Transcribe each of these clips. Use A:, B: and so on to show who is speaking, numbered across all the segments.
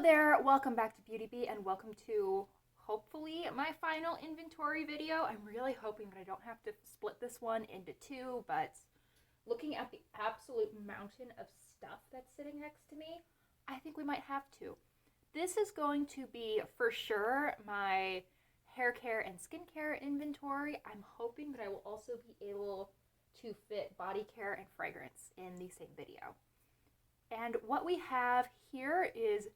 A: there, welcome back to Beauty Bee and welcome to hopefully my final inventory video. I'm really hoping that I don't have to split this one into two, but looking at the absolute mountain of stuff that's sitting next to me, I think we might have to. This is going to be for sure my hair care and skincare inventory. I'm hoping that I will also be able to fit body care and fragrance in the same video. And what we have here is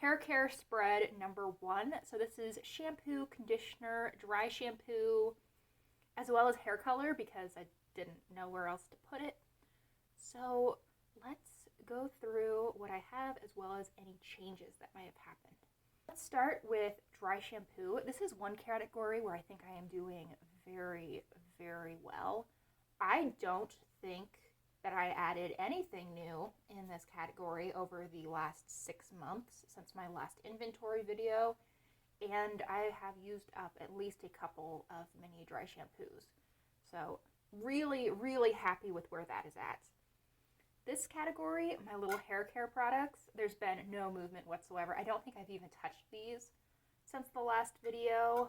A: hair care spread number 1. So this is shampoo, conditioner, dry shampoo, as well as hair color because I didn't know where else to put it. So let's go through what I have as well as any changes that might have happened. Let's start with dry shampoo. This is one category where I think I am doing very, very well. I don't think that I added anything new in this category over the last 6 months since my last inventory video, and I have used up at least a couple of mini dry shampoos. So really, really happy with where that is at. This category, my little hair care products, there's been no movement whatsoever. I don't think I've even touched these since the last video.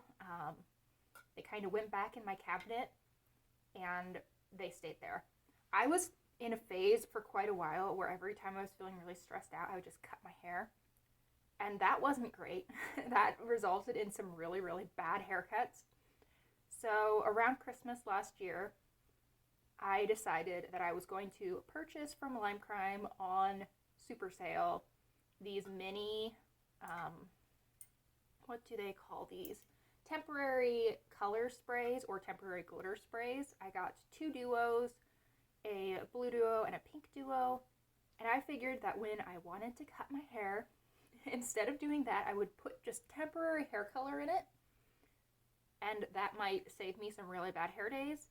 A: They kind of went back in my cabinet and they stayed there. I was in a phase for quite a while where every time I was feeling really stressed out, I would just cut my hair. And that wasn't great. That resulted in some really, really bad haircuts. So around Christmas last year, I decided that I was going to purchase from Lime Crime on super sale these mini, what do they call these? Temporary color sprays or temporary glitter sprays. I got 2 duos, a blue duo and a pink duo, and I figured that when I wanted to cut my hair, instead of doing that, I would put just temporary hair color in it, and that might save me some really bad hair days,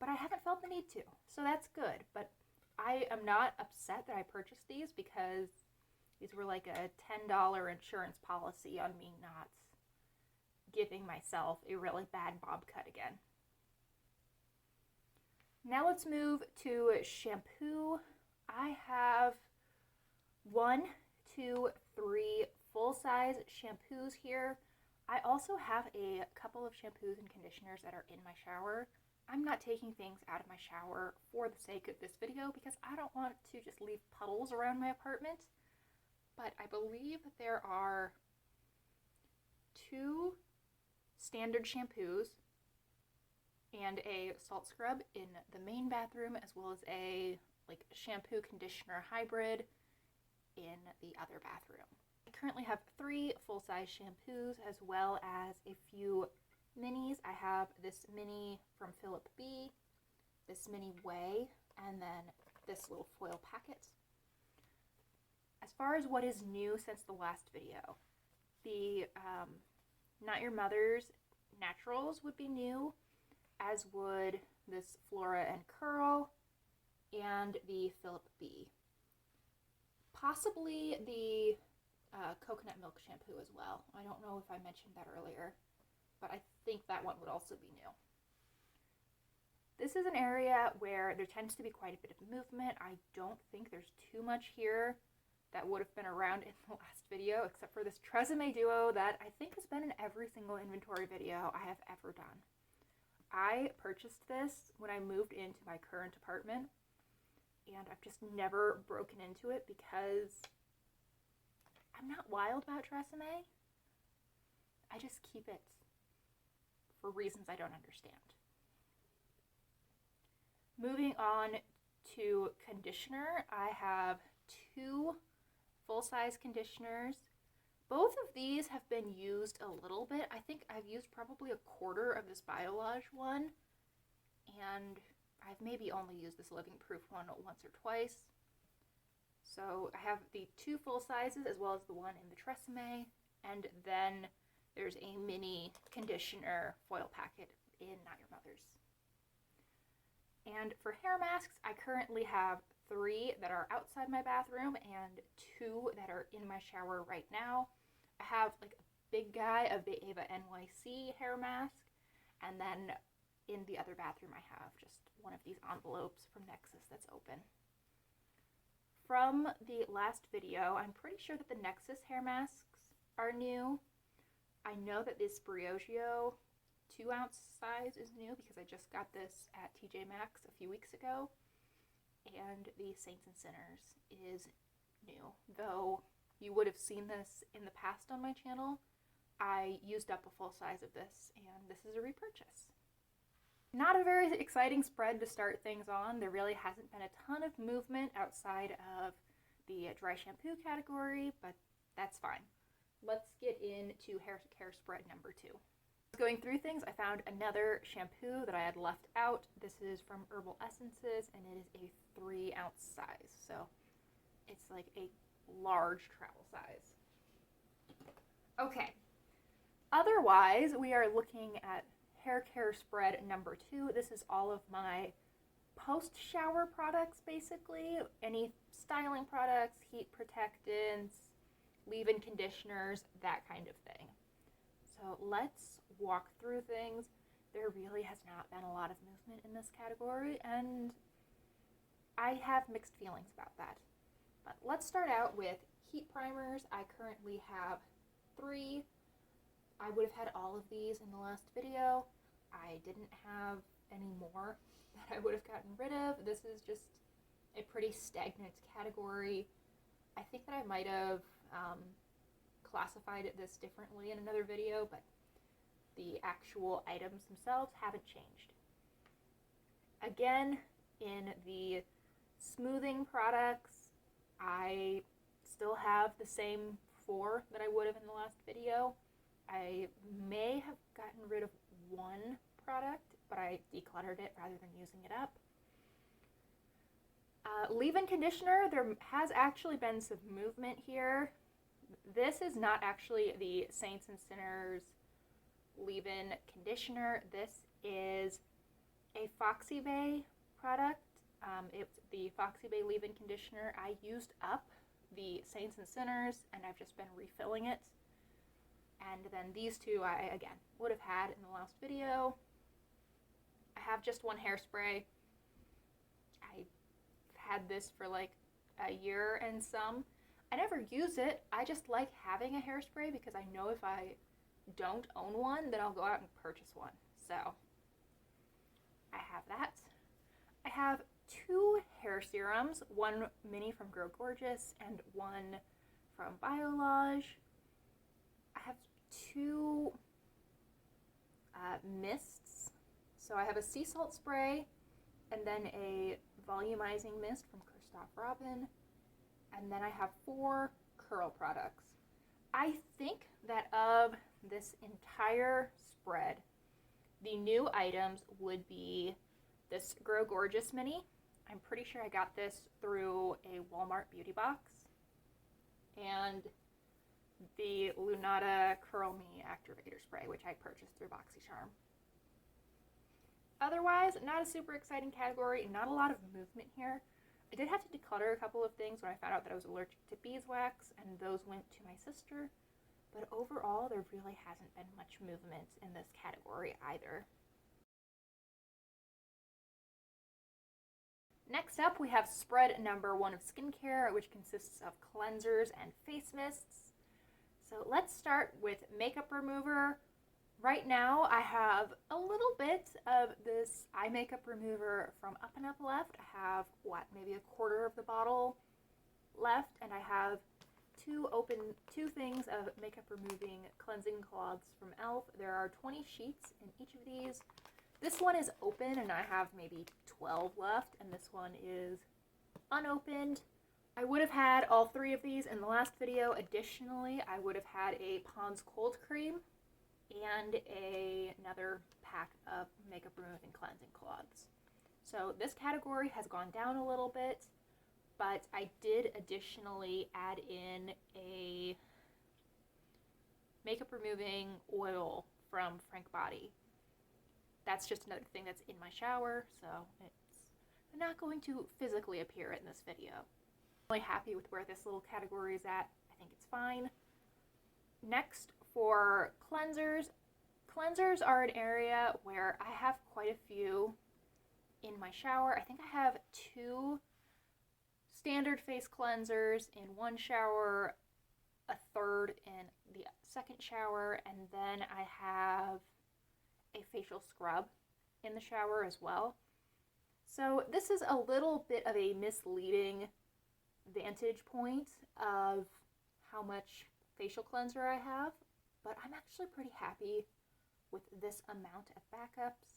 A: but I haven't felt the need to, so that's good. But I am not upset that I purchased these because these were like a $10 insurance policy on me not giving myself a really bad bob cut again. Now let's move to shampoo. I have 1, 2, 3 full-size shampoos here. I also have a couple of shampoos and conditioners that are in my shower. I'm not taking things out of my shower for the sake of this video because I don't want to just leave puddles around my apartment. But I believe that there are 2 standard shampoos and a salt scrub in the main bathroom, as well as a shampoo conditioner hybrid in the other bathroom. I currently have 3 full-size shampoos as well as a few minis. I have this mini from Philip B, this mini Way, and then this little foil packet. As far as what is new since the last video, the Not Your Mother's Naturals would be new, as would this Flora and Curl and the Philip B. Possibly the coconut milk shampoo as well. I don't know if I mentioned that earlier, but I think that one would also be new. This is an area where there tends to be quite a bit of movement. I don't think there's too much here that would have been around in the last video, except for this Tresemme duo that I think has been in every single inventory video I have ever done. I purchased this when I moved into my current apartment, and I've just never broken into it because I'm not wild about Tresemme. I just keep it for reasons I don't understand. Moving on to conditioner, I have 2 full-size conditioners. Both of these have been used a little bit. I think I've used probably a quarter of this Biolage one, and I've maybe only used this Living Proof one once or twice. So I have the 2 full sizes as well as the one in the Tresemme, and then there's a mini conditioner foil packet in Not Your Mother's. And for hair masks, I currently have 3 that are outside my bathroom and 2 that are in my shower right now. I have like a big guy of the Ava NYC hair mask, and then in the other bathroom I have just one of these envelopes from Nexus that's open. from the last video, I'm pretty sure that the Nexus hair masks are new. I know that this Briogeo 2-ounce size is new because I just got this at TJ Maxx a few weeks ago. And the Saints and Sinners is new. Though you would have seen this in the past on my channel, I used up a full size of this, and this is a repurchase. Not a very exciting spread to start things on. There really hasn't been a ton of movement outside of the dry shampoo category, but that's fine. Let's get into hair care spread number 2. Going through things, I found another shampoo that I had left out. This is from Herbal Essences, and it is a 3-ounce size, so it's like a large travel size. Okay, otherwise we are looking at hair care spread number 2. This is all of my post-shower products, basically. Any styling products, heat protectants, leave-in conditioners, that kind of thing. So let's walk through things. There really has not been a lot of movement in this category, and I have mixed feelings about that. But let's start out with heat primers. I currently have 3. I would have had all of these in the last video. I didn't have any more that I would have gotten rid of. This is just a pretty stagnant category. I think that I might have classified this differently in another video, but the actual items themselves haven't changed. Again, in the smoothing products, I still have the same 4 that I would have in the last video. I may have gotten rid of 1 product, but I decluttered it rather than using it up. Leave-in conditioner, there has actually been some movement here. This is not actually the Saints and Sinners leave-in conditioner. This is a Foxy Bay product. It's the Foxy Bay leave-in conditioner. I used up the Saints and Sinners, and I've just been refilling it. And then these 2 I, again, would have had in the last video. I have just 1 hairspray. I've had this for like a year and some. I never use it. I just like having a hairspray because I know if I don't own one, then I'll go out and purchase one. So I have that. I have 2 hair serums, 1 mini from Grow Gorgeous and 1 from Biolage. I have 2 mists. So I have a sea salt spray and then a volumizing mist from Christophe Robin. And then I have 4 curl products. I think that of this entire spread, the new items would be this Grow Gorgeous mini. I'm pretty sure I got this through a Walmart beauty box. And the Lunata Curl Me Activator Spray, which I purchased through BoxyCharm. Otherwise, not a super exciting category, not a lot of movement here. I did have to declutter a couple of things when I found out that I was allergic to beeswax, and those went to my sister. But overall, there really hasn't been much movement in this category either. Next up, we have spread number 1 of skincare, which consists of cleansers and face mists. So let's start with makeup remover. Right now, I have a little bit of this eye makeup remover from Up and Up left. I have, maybe a quarter of the bottle left, and I have 2 things of makeup removing cleansing cloths from e.l.f. There are 20 sheets in each of these. This one is open, and I have maybe 12 left, and this one is unopened. I would have had all 3 of these in the last video. Additionally, I would have had a Pond's Cold Cream and another pack of makeup removing cleansing cloths. So this category has gone down a little bit, but I did additionally add in a makeup removing oil from Frank Body. That's just another thing that's in my shower, so it's not going to physically appear in this video. I'm really happy with where this little category is at. I think it's fine. Next, for cleansers. Cleansers are an area where I have quite a few in my shower. I think I have 2 standard face cleansers in one shower, a third in the second shower, and then I have a facial scrub in the shower as well. So this is a little bit of a misleading vantage point of how much facial cleanser I have, but I'm actually pretty happy with this amount of backups.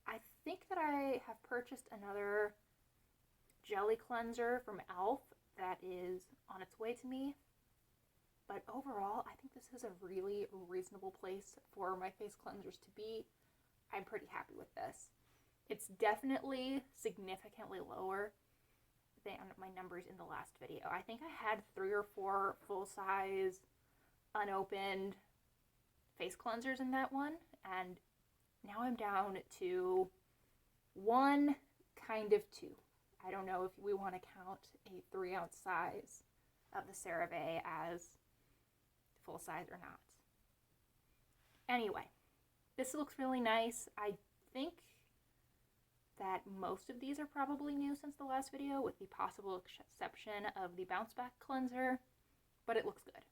A: I think that I have purchased another jelly cleanser from e.l.f. that is on its way to me, but overall I think this is a really reasonable place for my face cleansers to be. I'm pretty happy with this. It's definitely significantly lower than my numbers in the last video. I think I had 3 or 4 full-size unopened face cleansers in that one, and now I'm down to 1, kind of 2. I don't know if we want to count a 3-ounce size of the CeraVe as full size or not. Anyway, this looks really nice. I think that most of these are probably new since the last video, with the possible exception of the Bounce Back cleanser, but it looks good.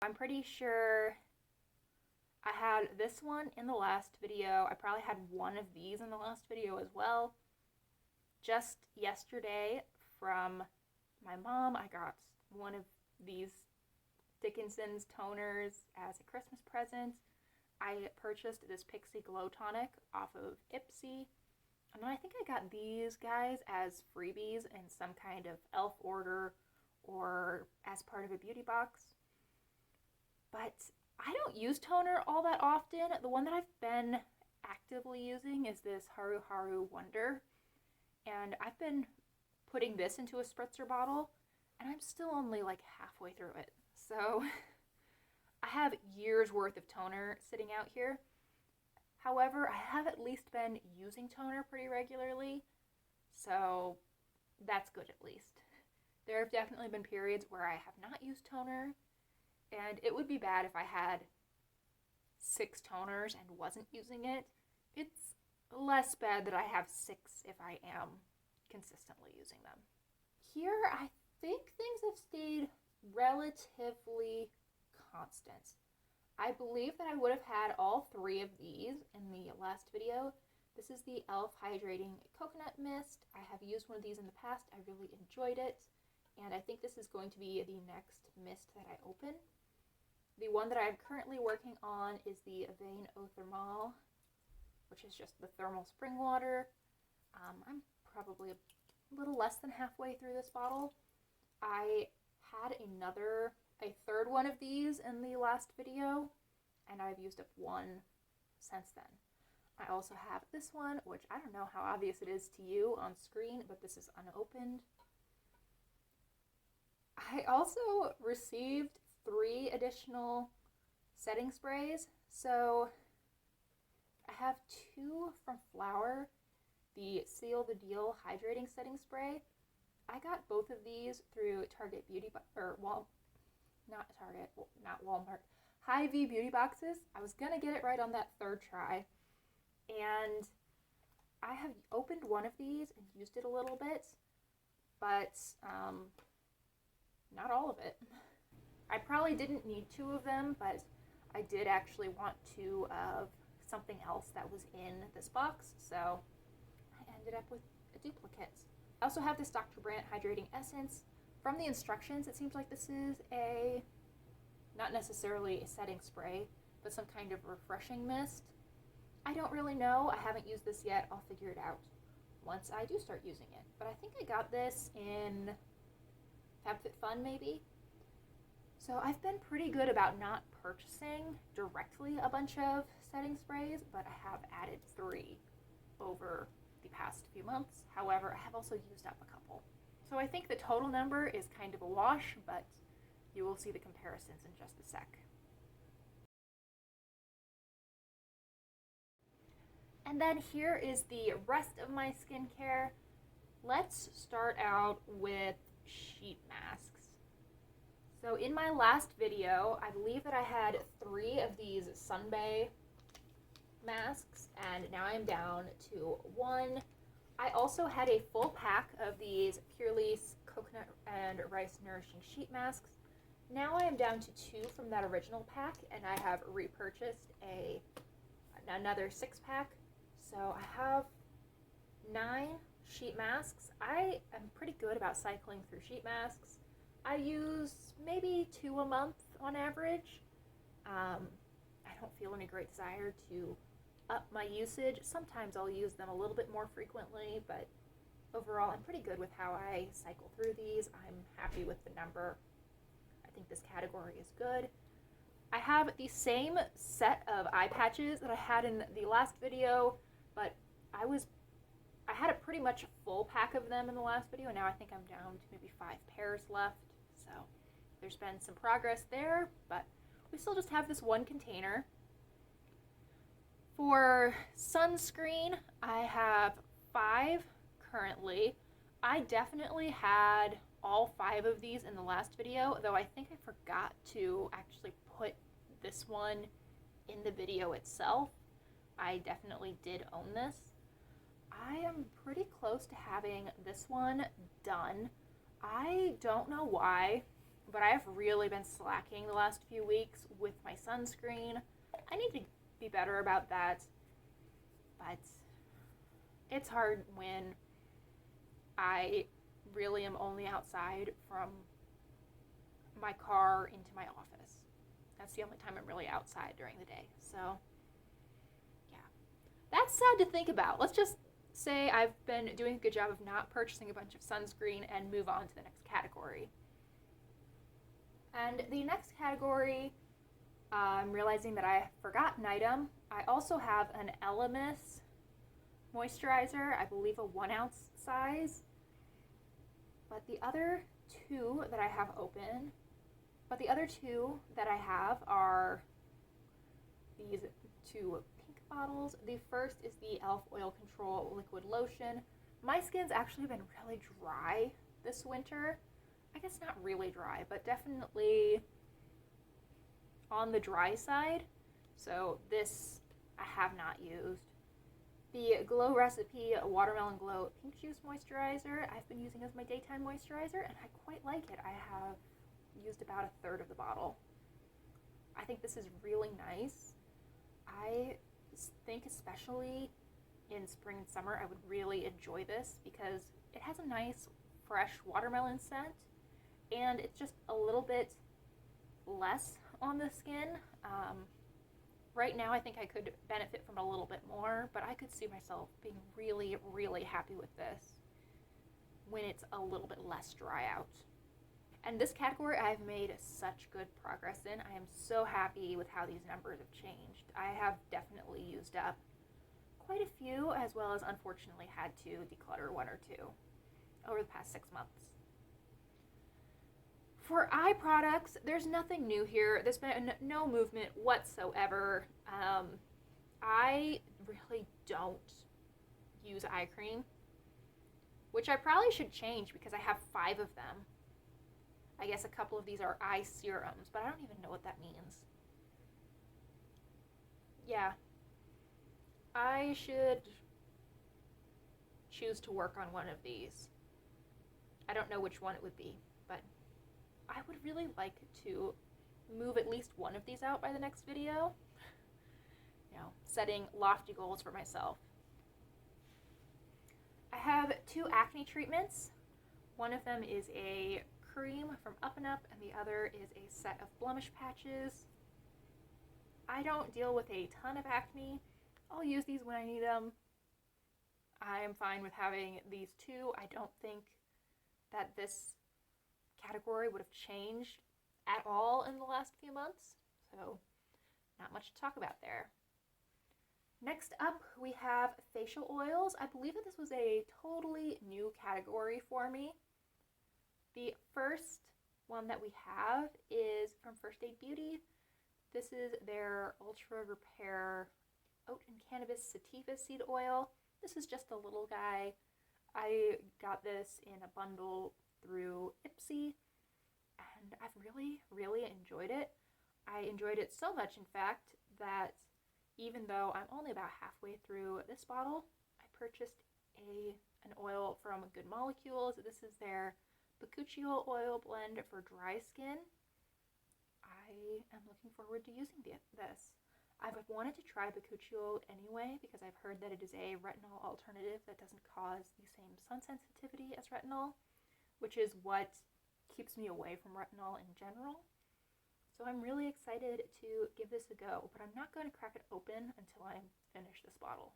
A: I'm pretty sure I had this one in the last video. I probably had one of these in the last video as well. Just yesterday from my mom, I got one of these Dickinson's toners as a Christmas present. I purchased this Pixi Glow Tonic off of Ipsy, and then I think I got these guys as freebies in some kind of e.l.f. order or as part of a beauty box. But I don't use toner all that often. The one that I've been actively using is this Haru Haru Wonder, and I've been putting this into a spritzer bottle, and I'm still only like halfway through it. So I have years worth of toner sitting out here. However, I have at least been using toner pretty regularly, so that's good at least. There have definitely been periods where I have not used toner, and it would be bad if I had 6 toners and wasn't using it. It's less bad that I have 6 if I am consistently using them. Here, I think things have stayed relatively constant. I believe that I would have had all 3 of these in the last video. This is the e.l.f. Hydrating Coconut Mist. I have used one of these in the past. I really enjoyed it, and I think this is going to be the next mist that I open. The one that I'm currently working on is the Avane Eau Thermale, which is just the thermal spring water. I'm probably a little less than halfway through this bottle. I had a third one of these in the last video, and I've used up 1 since then. I also have this one, which I don't know how obvious it is to you on screen, but this is unopened. I also received 3 additional setting sprays. So I have 2 from Flower, the Seal the Deal Hydrating Setting Spray. I got both of these through Target not Walmart, Hy-Vee Beauty Boxes. I was gonna get it right on that 3rd try, and I have opened one of these and used it a little bit, but not all of it. I probably didn't need 2 of them, but I did actually want 2 of something else that was in this box, so I ended up with a duplicate. I also have this Dr. Brandt Hydrating Essence. From the instructions, it seems like this is not necessarily a setting spray, but some kind of refreshing mist. I don't really know. I haven't used this yet. I'll figure it out once I do start using it. But I think I got this in FabFitFun maybe. So I've been pretty good about not purchasing directly a bunch of setting sprays, but I have added 3 over the past few months. However, I have also used up a couple. So I think the total number is kind of a wash, but you will see the comparisons in just a sec. And then here is the rest of my skincare. Let's start out with sheet masks. So in my last video, I believe that I had 3 of these Sunbay masks, and now I'm down to 1. I also had a full pack of these Purely's coconut and rice nourishing sheet masks. Now I am down to 2 from that original pack, and I have repurchased another 6-pack. So I have 9 sheet masks. I am pretty good about cycling through sheet masks. I use maybe 2 a month on average. I don't feel any great desire to up my usage. Sometimes I'll use them a little bit more frequently, but overall I'm pretty good with how I cycle through these. I'm happy with the number. I think this category is good. I have the same set of eye patches that I had in the last video, but I had a pretty much full pack of them in the last video. Now I think I'm down to maybe 5 pairs left. So there's been some progress there, but we still just have this one container. For sunscreen, I have 5 currently. I definitely had all 5 of these in the last video, though I think I forgot to actually put this one in the video itself. I definitely did own this. I am pretty close to having this one done. I don't know why, but I have really been slacking the last few weeks with my sunscreen. I need to be better about that, but it's hard when I really am only outside from my car into my office. That's the only time I'm really outside during the day. So yeah, that's sad to think about. Let's just say I've been doing a good job of not purchasing a bunch of sunscreen and move on to the next category. And the next category, I'm realizing that I forgot an item. I also have an Elemis moisturizer, I believe a 1-ounce size. But the other two that I have are these 2 pink bottles. The first is the e.l.f. Oil Control Liquid Lotion. My skin's actually been really dry this winter. I guess not really dry, but definitely on the dry side. So this I have not used. The Glow Recipe Watermelon Glow Pink Juice Moisturizer I've been using as my daytime moisturizer, and I quite like it. I have used about 1/3 of the bottle. I think this is really nice. I think especially in spring and summer I would really enjoy this because it has a nice fresh watermelon scent, and it's just a little bit less on the skin. Right now I think I could benefit from a little bit more, but I could see myself being really, really happy with this when it's a little bit less dry out. And this category I've made such good progress in. I am so happy with how these numbers have changed. I have definitely used up quite a few, as well as unfortunately had to declutter 1 or 2 over the past 6 months. For eye products, there's nothing new here. There's been no movement whatsoever. I really don't use eye cream, which I probably should change because I have 5 of them. I guess a couple of these are eye serums, but I don't even know what that means. Yeah, I should choose to work on one of these. I don't know which one it would be, but I would really like to move at least one of these out by the next video. You know, setting lofty goals for myself. I have 2 acne treatments. One of them is a cream from Up & Up, and the other is a set of blemish patches. I don't deal with a ton of acne. I'll use these when I need them. I am fine with having these 2. I don't think that this category would have changed at all in the last few months, so not much to talk about there. Next up, we have facial oils. I believe that this was a totally new category for me. The first one that we have is from First Aid Beauty. This is their Ultra Repair Oat and Cannabis Sativa Seed Oil. This is just a little guy. I got this in a bundle through Ipsy, and I've really, really enjoyed it. I enjoyed it so much, in fact, that even though I'm only about halfway through this bottle, I purchased an oil from Good Molecules. This is their Bakuchiol oil blend for dry skin. I am looking forward to using this. I've wanted to try Bakuchiol anyway because I've heard that it is a retinol alternative that doesn't cause the same sun sensitivity as retinol, which is what keeps me away from retinol in general. So I'm really excited to give this a go, but I'm not going to crack it open until I finish this bottle.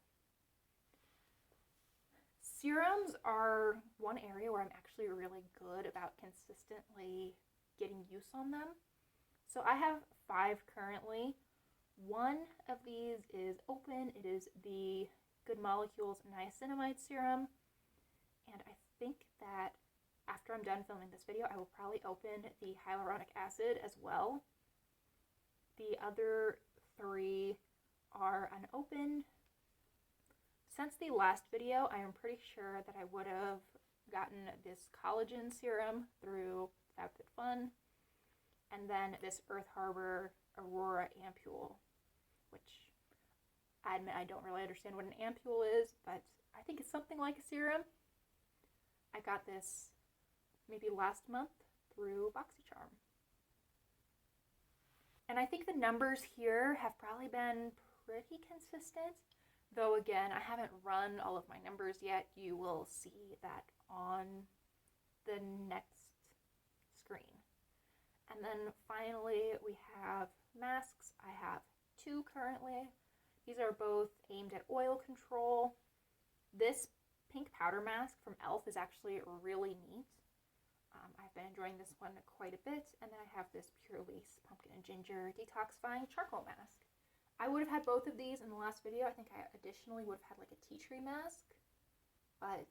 A: Serums are one area where I'm actually really good about consistently getting use on them. So I have 5 currently. One of these is open. It is the Good Molecules Niacinamide Serum. And I think that after I'm done filming this video, I will probably open the hyaluronic acid as well. The other 3 are unopened. Since the last video, I am pretty sure that I would have gotten this collagen serum through FabFitFun, and then this Earth Harbor Aurora ampule, which I admit I don't really understand what an ampule is, but I think it's something like a serum. I got this maybe last month through BoxyCharm. And I think the numbers here have probably been pretty consistent. Though again, I haven't run all of my numbers yet. You will see that on the next screen. And then finally, we have masks. I have 2 currently. These are both aimed at oil control. This pink powder mask from e.l.f. is actually really neat. I've been enjoying this one quite a bit. And then I have this Pure Lease Pumpkin and Ginger Detoxifying Charcoal Mask. I would have had both of these in the last video. I think I additionally would have had like a tea tree mask, but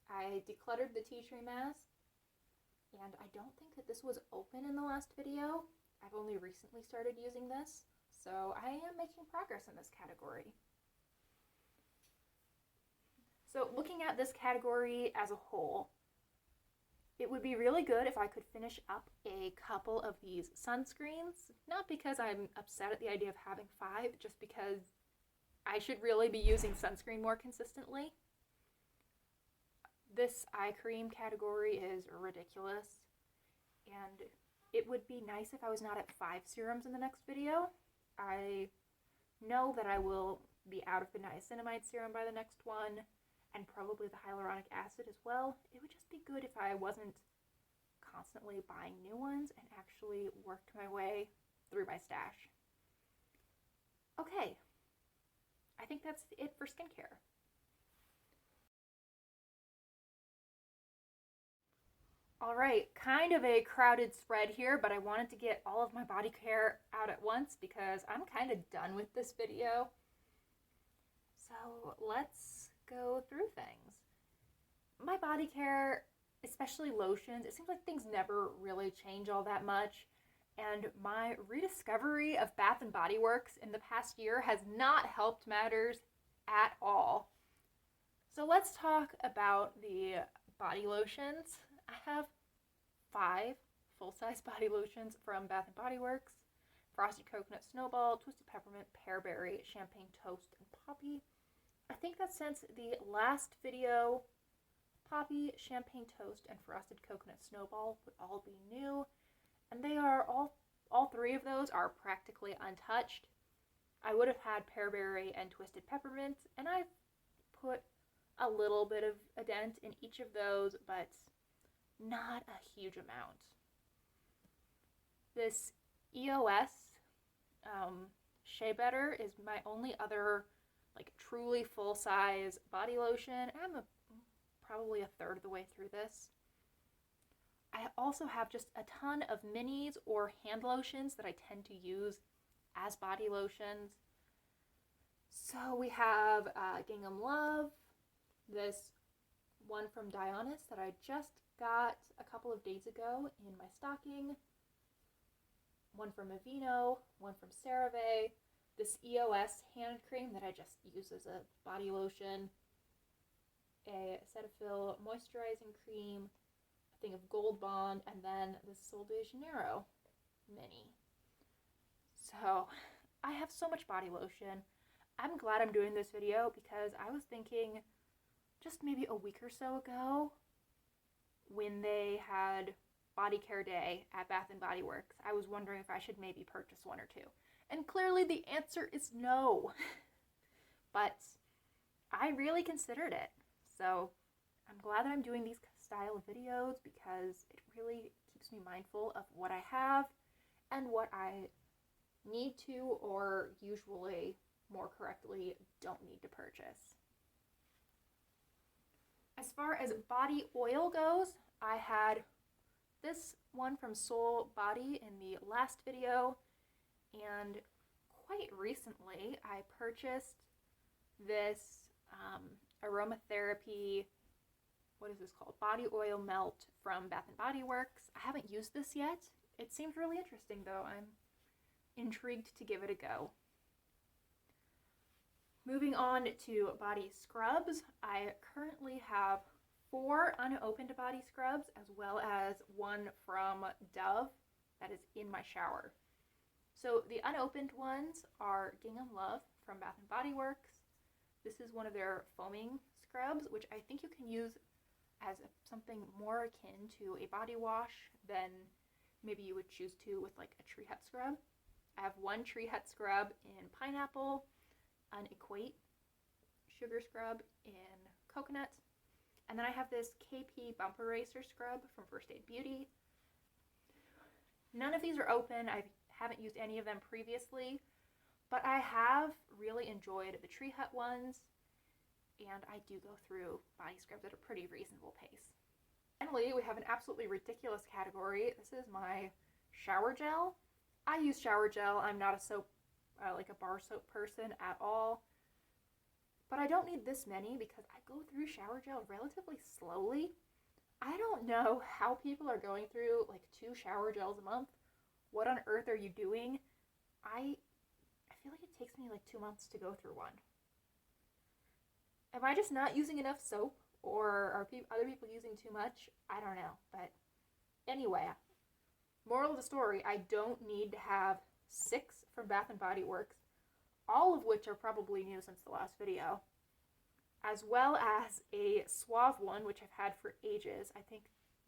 A: I decluttered the tea tree mask, and I don't think that this was open in the last video. I've only recently started using this, so I am making progress in this category. So looking at this category as a whole, it would be really good if I could finish up a couple of these sunscreens, not because I'm upset at the idea of having 5, just because I should really be using sunscreen more consistently. This eye cream category is ridiculous, and it would be nice if I was not at 5 serums in the next video. I know that I will be out of the niacinamide serum by the next one, and probably the hyaluronic acid as well. It would just be good if I wasn't constantly buying new ones and actually worked my way through my stash. Okay, I think that's it for skincare. All right, kind of a crowded spread here, but I wanted to get all of my body care out at once because I'm kind of done with this video. So let's go through things. My body care, especially lotions, it seems like things never really change all that much, and my rediscovery of Bath & Body Works in the past year has not helped matters at all. So let's talk about the body lotions. I have 5 full-size body lotions from Bath & Body Works: Frosted Coconut Snowball, Twisted Peppermint, Pearberry, Champagne Toast, and Poppy. I think that since the last video, Poppy, Champagne Toast, and Frosted Coconut Snowball would all be new, and they are all 3 of those are practically untouched. I would have had Pearberry and Twisted Peppermint, and I've put a little bit of a dent in each of those, but not a huge amount. This EOS Shea Butter is my only other like truly full-size body lotion. I'm probably a third of the way through this. I also have just a ton of minis or hand lotions that I tend to use as body lotions. So we have Gingham Love, this one from Dionis that I just got a couple of days ago in my stocking, one from Aveeno, one from CeraVe, this EOS hand cream that I just use as a body lotion, a Cetaphil moisturizing cream, a thing of Gold Bond, and then the Sol de Janeiro mini. So I have so much body lotion. I'm glad I'm doing this video because I was thinking just maybe a week or so ago when they had body care day at Bath and Body Works. I was wondering if I should maybe purchase one or two. And clearly the answer is no. But I really considered it. So I'm glad that I'm doing these style of videos because it really keeps me mindful of what I have and what I need to, or usually more correctly, don't need to purchase. As far as body oil goes, I had this one from Soul Body in the last video, and quite recently I purchased this aromatherapy, what is this called? Body oil melt from Bath and Body Works. I haven't used this yet. It seems really interesting though. I'm intrigued to give it a go. Moving on to body scrubs, I currently have 4 unopened body scrubs as well as one from Dove that is in my shower. So the unopened ones are Gingham Love from Bath and Body Works. This is one of their foaming scrubs, which I think you can use as something more akin to a body wash than maybe you would choose to with like a Tree Hut scrub. I have one Tree Hut scrub in pineapple, an Equate sugar scrub in coconut, and then I have this KP Bump Eraser scrub from First Aid Beauty. None of these are open. I haven't used any of them previously, but I have really enjoyed the Tree Hut ones, and I do go through body scrubs at a pretty reasonable pace. Finally, we have an absolutely ridiculous category. This is my shower gel. I use shower gel. I'm not a soap, like a bar soap person at all. But I don't need this many because I go through shower gel relatively slowly. I don't know how people are going through like 2 shower gels a month. What on earth are you doing? I feel like it takes me like 2 months to go through one. Am I just not using enough soap, or are other people using too much? I don't know. But anyway, moral of the story, I don't need to have 6 from Bath & Body Works, all of which are probably new since the last video, as well as a Suave one, which I've had for ages. I think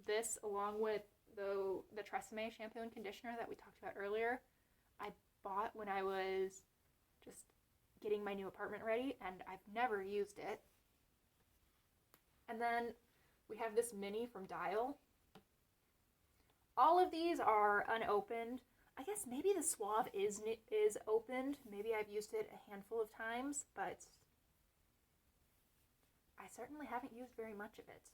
A: this, along with the Tresemme shampoo and conditioner that we talked about earlier, I bought when I was just getting my new apartment ready, and I've never used it. And then we have this mini from Dial. All of these are unopened. I guess maybe the Suave is opened. Maybe I've used it a handful of times, but I certainly haven't used very much of it.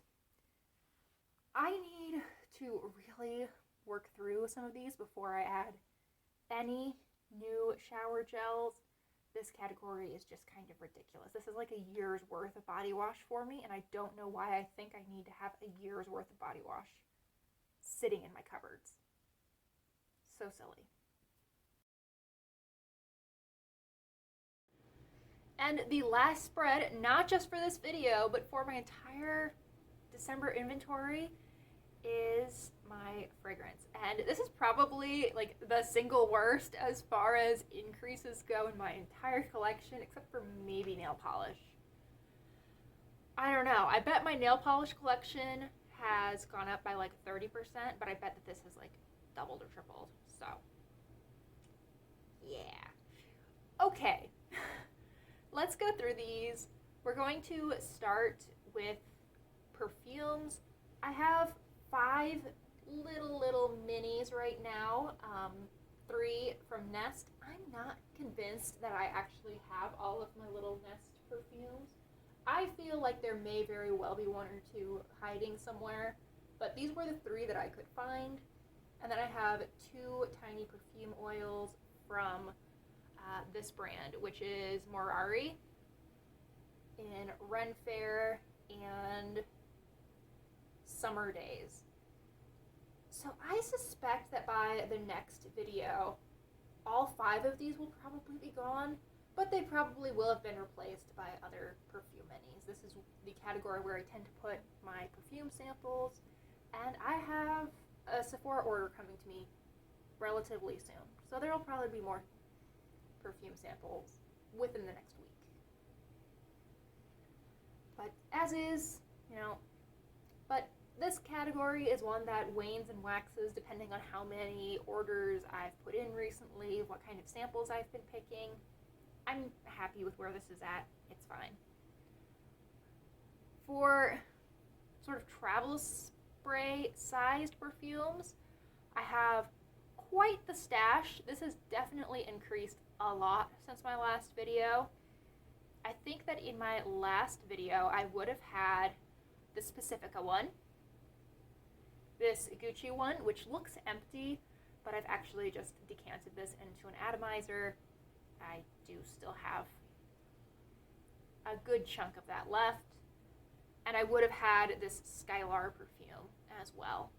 A: I need to really work through some of these before I add any new shower gels. This category is just kind of ridiculous. This is like a year's worth of body wash for me, and I don't know why I think I need to have a year's worth of body wash sitting in my cupboards. So silly. And the last spread, not just for this video, but for my entire December inventory, is my fragrance. And this is probably like the single worst as far as increases go in my entire collection, except for maybe nail polish. I don't know. I bet my nail polish collection has gone up by like 30%, but I bet that this has like doubled or tripled. So, yeah. Okay. Let's go through these. We're going to start with perfumes. I have 5 little minis right now, 3 from Nest. I'm not convinced that I actually have all of my little Nest perfumes. I feel like there may very well be 1 or 2 hiding somewhere, but these were the 3 that I could find. And then I have 2 tiny perfume oils from this brand, which is Morari in Ren Fair and Summer Days. So I suspect that by the next video, all 5 of these will probably be gone, but they probably will have been replaced by other perfume minis. This is the category where I tend to put my perfume samples, and I have a Sephora order coming to me relatively soon. So there will probably be more perfume samples within the next week. but as is, but this category is one that wanes and waxes depending on how many orders I've put in recently, what kind of samples I've been picking. I'm happy with where this is at. It's fine. For sort of travel spray sized perfumes, I have quite the stash. This has definitely increased a lot since my last video. I think that in my last video I would have had this Pacifica one, this Gucci one, which looks empty, but I've actually just decanted this into an atomizer. I do still have a good chunk of that left. And I would have had this Skylar perfume as well.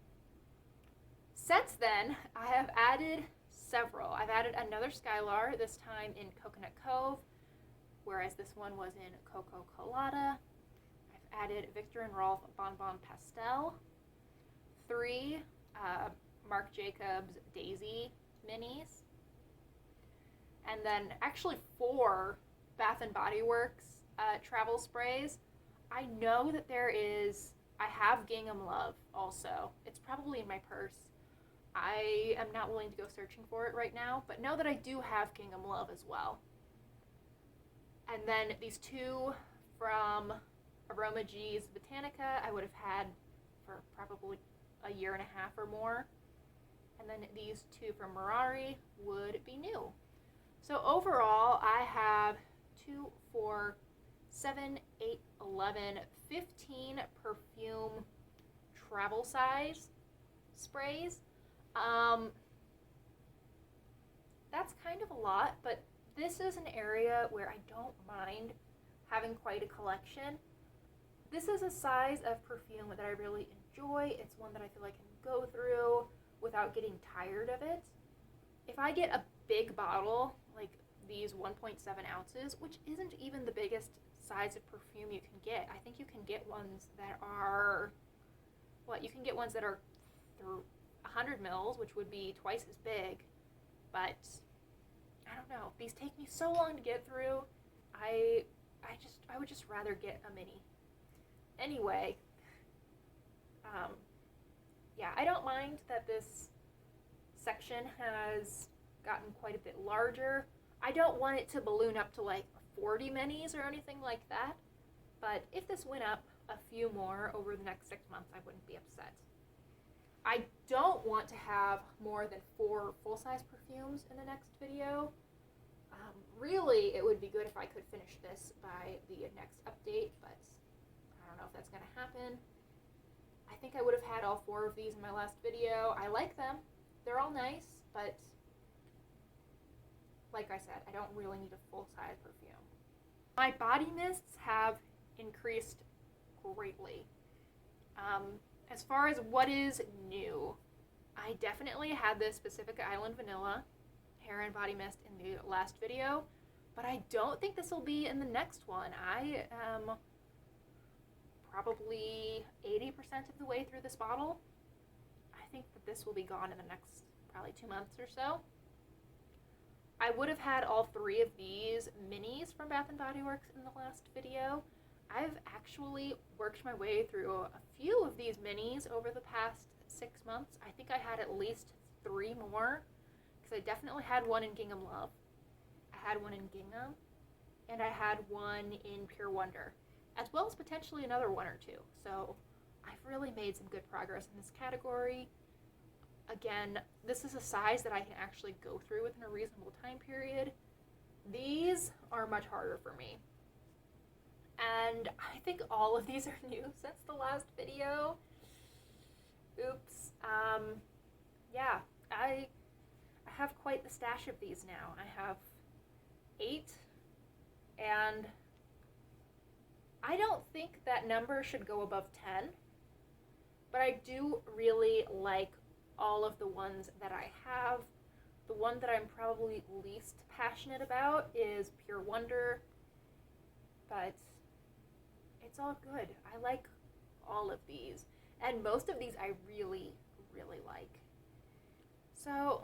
A: Since then, I have added several. I've added another Skylar, this time in Coconut Cove, whereas this one was in Coco Colada. I've added Viktor and Rolf Bon Bon Pastel, 3 Marc Jacobs Daisy minis, and then actually 4 Bath & Body Works travel sprays. I know that I have Gingham Love also. It's probably in my purse. I am not willing to go searching for it right now, but know that I do have Gingham Love as well. And then these 2 from Aroma G's Botanica I would have had for probably a year and a half or more. And then these 2 from Merari would be new. So overall, I have 2, 4, 7, 8, 11, 15 perfume travel size sprays. That's kind of a lot, but this is an area where I don't mind having quite a collection. This is a size of perfume that I really enjoy. It's one that I feel I can go through without getting tired of it. If I get a big bottle, like these 1.7 ounces, which isn't even the biggest size of perfume you can get. I think you can get ones that are, you can get ones that are 100 mils, which would be twice as big, but I don't know. These take me so long to get through. I would just rather get a mini. Anyway, yeah, I don't mind that this section has gotten quite a bit larger. I don't want it to balloon up to like 40 minis or anything like that, but if this went up a few more over the next 6 months, I wouldn't be upset. I don't want to have more than 4 full-size perfumes in the next video. Really, it would be good if I could finish this by the next update, but I don't know if that's going to happen. I think I would have had all 4 of these in my last video. I like them. They're all nice, but like I said, I don't really need a full-size perfume. My body mists have increased greatly. As far as what is new, I definitely had this Pacific Island Vanilla hair and body mist in the last video, but I don't think this will be in the next one. I am probably 80% of the way through this bottle. I think that this will be gone in the next probably 2 months or so. I would have had all 3 of these minis from Bath & Body Works in the last video. I've actually worked my way through a few of these minis over the past 6 months. I think I had at least 3 more, because I definitely had one in Gingham Love. I had one in Gingham, and I had one in Pure Wonder, as well as potentially another 1 or 2. So I've really made some good progress in this category. Again, this is a size that I can actually go through within a reasonable time period. These are much harder for me. And I think all of these are new since the last video. Oops. Yeah, I have quite the stash of these now. I have 8, and I don't think that number should go above 10, but I do really like all of the ones that I have. The one that I'm probably least passionate about is Pure Wonder, but it's all good. I like all of these, and most of these I really, really like. So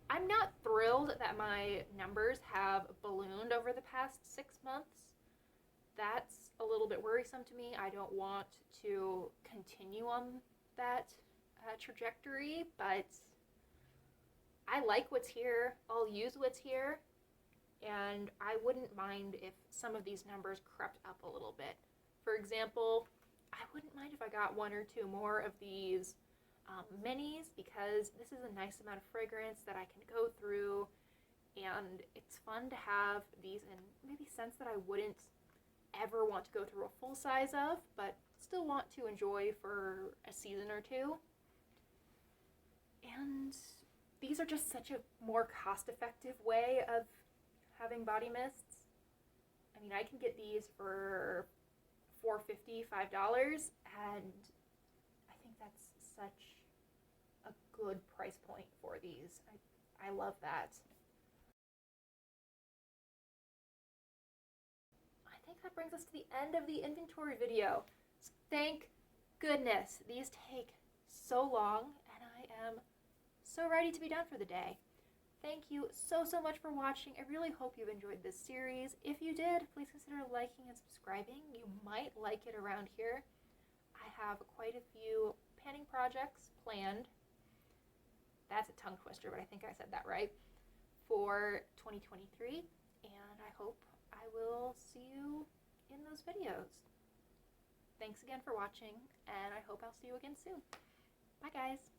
A: I'm not thrilled that my numbers have ballooned over the past 6 months. that's a little bit worrisome to me. I don't want to continue on that trajectory, but I like what's here. I'll use what's here, and I wouldn't mind if some of these numbers crept up a little bit. For example, I wouldn't mind if I got one or two more of these minis, because this is a nice amount of fragrance that I can go through, and it's fun to have these in maybe scents that I wouldn't ever want to go through a full size of, but still want to enjoy for a season or two. And these are just such a more cost-effective way of having body mists. I mean, I can get these for $4.50, $5, and I think that's such a good price point for these. I love that. I think that brings us to the end of the inventory video. Thank goodness. These take so long, and I am so ready to be done for the day. Thank you so much for watching. I really hope you've enjoyed this series. If you did, please consider liking and subscribing. You might like it around here. I have quite a few panning projects planned. That's a tongue twister, but I think I said that right. For 2023, and I hope I will see you in those videos. Thanks again for watching, and I hope I'll see you again soon. Bye, guys.